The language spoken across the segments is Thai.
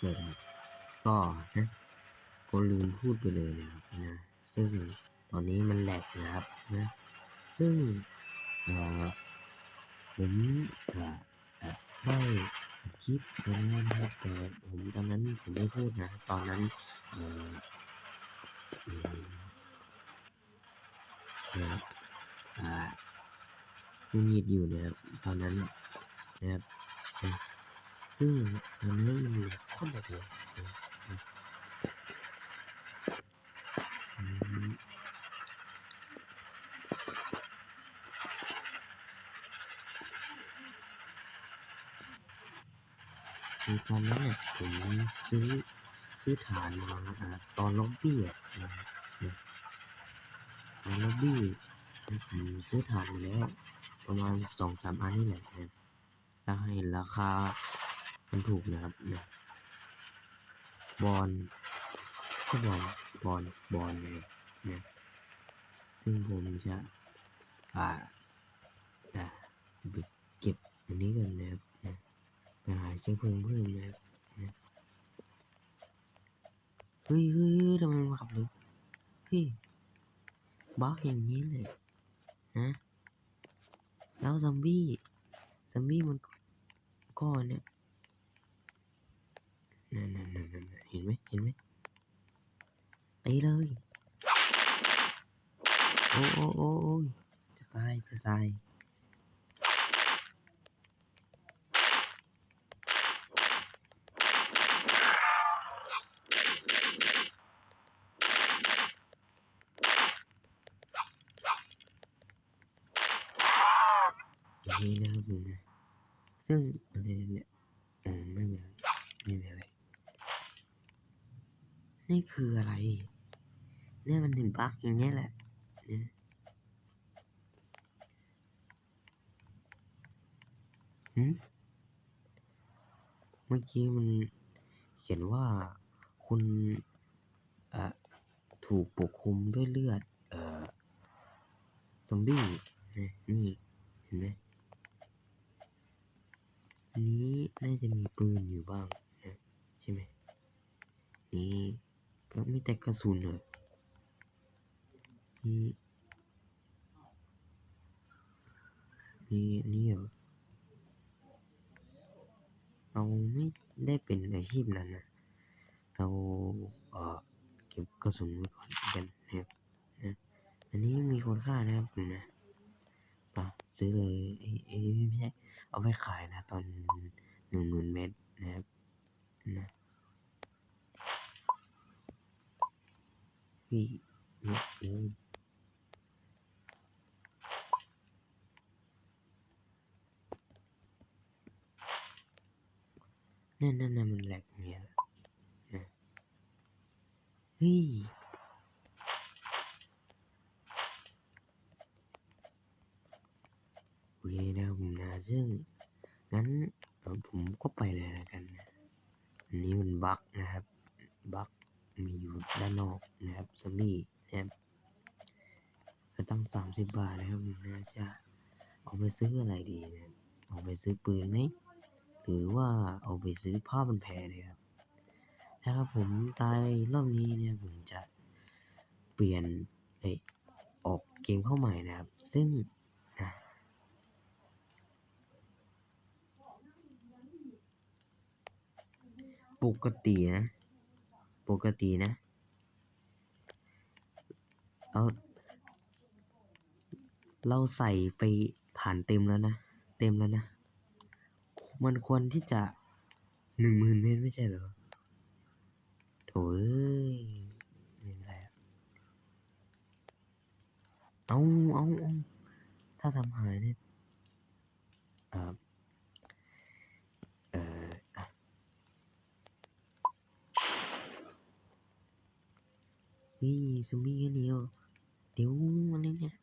สวัสดีครับก็นะก็ลืมพูดไปเลยนะครับนะซึ่งตอนนี้มันแหลกนะครับนะซึ่งเอ่อผมเอ่อได้อัดคลิปไปแล้วนะครับแต่ผมตอนนั้นผมไม่พูดนะตอนนั้นเอ่อเอ่อนะอ่าหงุดหงิดอยู่นะครับตอนนั้นนะครับนะซึ่งตอนนั้นมันแหลกโคตรแหลกเลยนะอืม คือตอนนั้นเนี่ยผมซื้อซื้อฐานมาตอนล็อบบี้อะนะครับนะตอนล็อบบี้ผมซื้อฐานมาแล้วประมาณ2-3อันนี่แหละนะครับแล้วให้ราคามันถูกนะครับนะบอลใช่บอลนะครับนะซึ่งผมจะอ่าอ่าไปเก็บอันนี้กันนะครับนะไปหาเชื้อเพลิงเพิ่มนะครับนะเฮ้ยทำไมมันขับเร็วเฮ้ยบั๊กอย่างนี้เลยนะแล้วซอมบี้มันก็เนี่ยนั่นเห็นไหมตีเลยโอ้จะตายโอเคนะครับผมนะซึ่งอะไรเนี่ยไม่มีอะไรนี่คืออะไรเนี่ยมันถึงบั๊กอย่างเงี้ยแหละนะหืมเมื่อกี้มันเขียนว่าคุณเอ่อถูกปกคลุมด้วยเลือดซอมบี้นะนี่เห็นไหมอันนี้น่าจะมีปืนอยู่บ้างนะใช่ไหมนี่ก็มีแต่กระสุนเหรอมีนี่เหรอเราไม่ได้เป็นอาชีพนั้นนะเราเอ่อเก็บกระสุนไว้ก่อนกันนะครับนะอันนี้มีคุณค่านะครับผมนะป่ะซื้อเลยไม่ใช่เอาไปขายนะตอน10,000 เม็ดนะครับนะพี่เนี่ยโอ้นั่นมันแหลกเนี่ยนะเฮ้ยโอเคนะครับผมนะซึ่งงั้นผมก็ไปเลยแล้วกันนะอันนี้มันบั๊กนะครับบั๊กมีอยู่ด้านนอกนะครับซอมบี้นะครับก็ตั้ง30 บาทนะครับผมนะจะเอาไปซื้ออะไรดีนะเอาไปซื้อปืนไหมหรือว่าเอาไปซื้อผ้าพันแผลเลยครับถ้าผมตายรอบนี้เนี่ยผมจะเปลี่ยนเอยออกเกมเข้าใหม่นะครับซึ่งนะปกตินะปกตินะเราเราใส่ไปฐานเต็มแล้วนะมันควรที่จะ10,000 เมตรไม่ใช่เหรอโถ่เอ้ยไม่เป็นไรอะเอาถ้าทำหายเนี่ยเอ่ออะเฮ้ยซอมบี้แค่นี้เหรอเดี๋ยวอะไรเนี่ย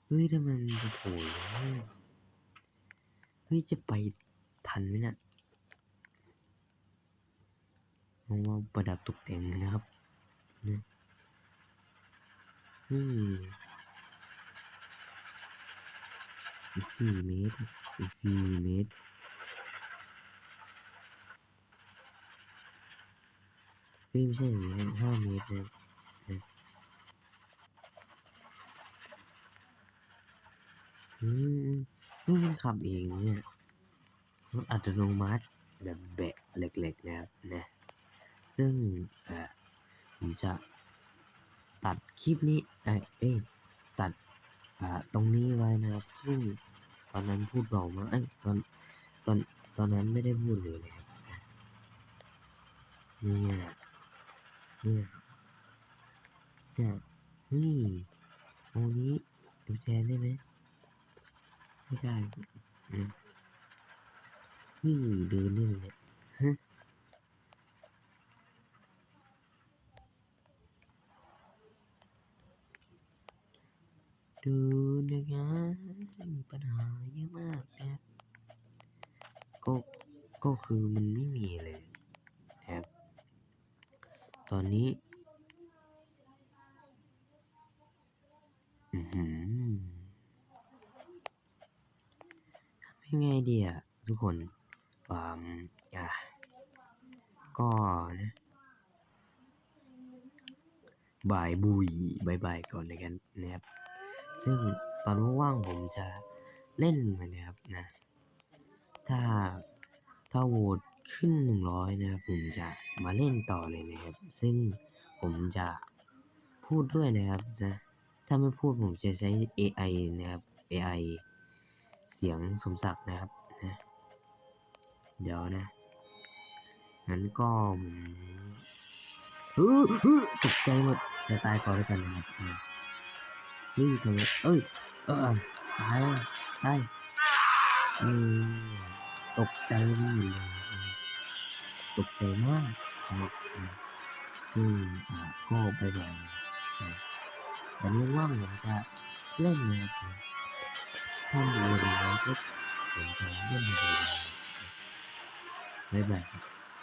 เฮ้ยทำไมมันโผล่แล้วเฮ้ยจะไปทันไหมเนี่ยเอามาประดับตกแต่งนะครับนะนี่ อีก4 เมตรอีก4 เมตรเฮ้ยไม่ใช่สิ5 เมตรนะมันขับเองเนี่ยรถอัตโนมัติแบบแบะเหล็กๆนะครับนะซึ่งผมจะตัดคลิปนี้ตัดตรงนี้ไว้นะครับซึ่งตอนนั้นพูดเบามากตอนนั้นไม่ได้พูดเลยนะครับเนี่ยเฮ้ยโอ้นี้ดูแทนได้ไหมไม่ได้นี่เดินได้เลยฮะเดินยังไงมีปัญหาเยอะมากนะครับก็คือมันไม่มีเลยนะครับตอนนี้ทำยังไงดีอ่ะทุกคนก็นะบายก่อนในกันนะครับซึ่งตอนว่างๆผมจะเล่นมันนะครับนะถ้าโหวตขึ้น100นะครับผมจะมาเล่นต่อเลยนะครับซึ่งผมจะพูดด้วยนะครับนะถ้าไม่พูดผมจะใช้ AI นะครับ AI เสียงสมศักดิ์นะครับนะเดี๋ยวนะงั้นก็ตกใจหมดจะตายก่อนแล้วกันนะครับนะทำไมตายแล้วตายตกใจไปหมดเลยตกใจมากนะครับซึ่งก็บ่อยๆนะตอนนี้ว่างผมจะเล่นนะครับถ้าดู100ปุ๊บผมจะเล่นเลยบ๊ายบายครับ